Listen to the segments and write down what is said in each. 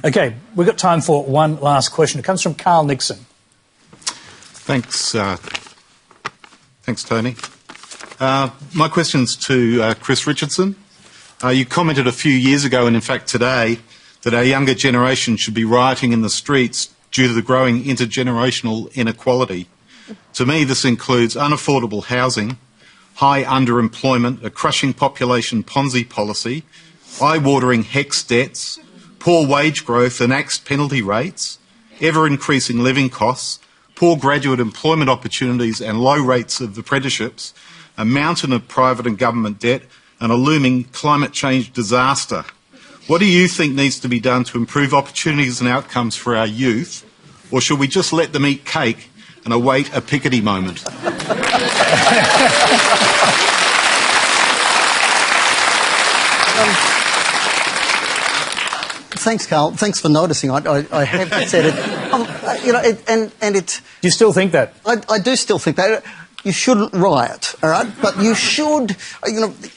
Okay, we've got time for one last question. It comes from Carl Nixon. Thanks, Tony. My question's to Chris Richardson. You commented a few years ago, and in fact today, that our younger generation should be rioting in the streets due to the growing intergenerational inequality. To me, this includes unaffordable housing, high underemployment, a crushing population ponzi policy, eye-watering HECS debts, poor wage growth and axed penalty rates, ever-increasing living costs, poor graduate employment opportunities and low rates of apprenticeships, a mountain of private and government debt, and a looming climate change disaster. What do you think needs to be done to improve opportunities and outcomes for our youth? Or should we just let them eat cake and await a Piketty moment? Thanks, Carl. Thanks for noticing. I have said it. Do you still think that? I do still think that. You shouldn't riot, all right? But you should,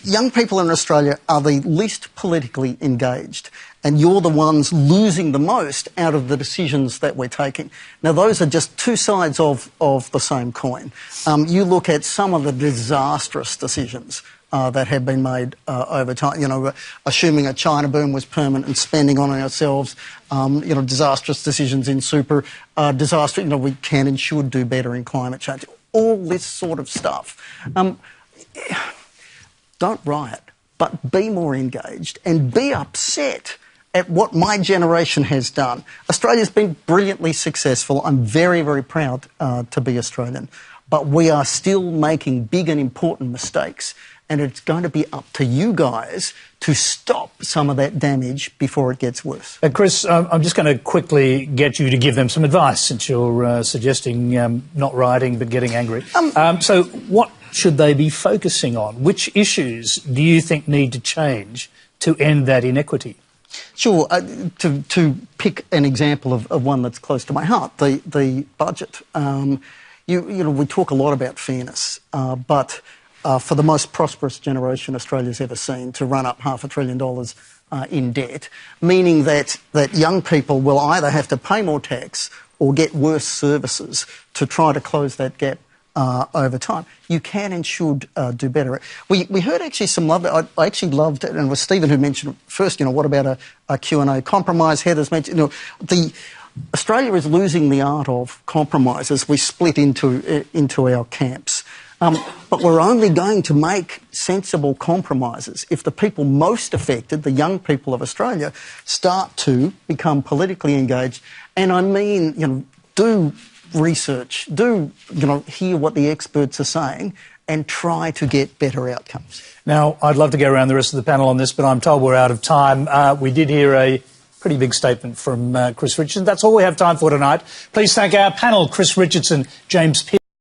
young people in Australia are the least politically engaged, and you're the ones losing the most out of the decisions that we're taking. Now, those are just two sides of the same coin. You look at some of the disastrous decisions that have been made over time, assuming a China boom was permanent and spending on ourselves, disastrous decisions in super, we can and should do better in climate change. All this sort of stuff. Don't riot, but be more engaged and be upset at what my generation has done. Australia's been brilliantly successful. I'm very, very proud to be Australian. But we are still making big and important mistakes. And it's going to be up to you guys to stop some of that damage before it gets worse. Chris, I'm just going to quickly get you to give them some advice, since you're suggesting not rioting but getting angry. So what should they be focusing on? Which issues do you think need to change to end that inequity? Sure. To pick an example of one that's close to my heart, the budget. We talk a lot about fairness, but for the most prosperous generation Australia's ever seen, to run up $500 billion in debt, meaning that young people will either have to pay more tax or get worse services to try to close that gap over time. You can and should do better. We heard actually some love. I actually loved it, and it was Stephen who mentioned first, what about a Q&A compromise? Heather's mentioned, Australia is losing the art of compromise as we split into our camps. But we're only going to make sensible compromises if the people most affected, the young people of Australia, start to become politically engaged. And I mean, do research, hear what the experts are saying and try to get better outcomes. Now, I'd love to go around the rest of the panel on this, but I'm told we're out of time. We did hear a pretty big statement from Chris Richardson. That's all we have time for tonight. Please thank our panel, Chris Richardson, James Pearce.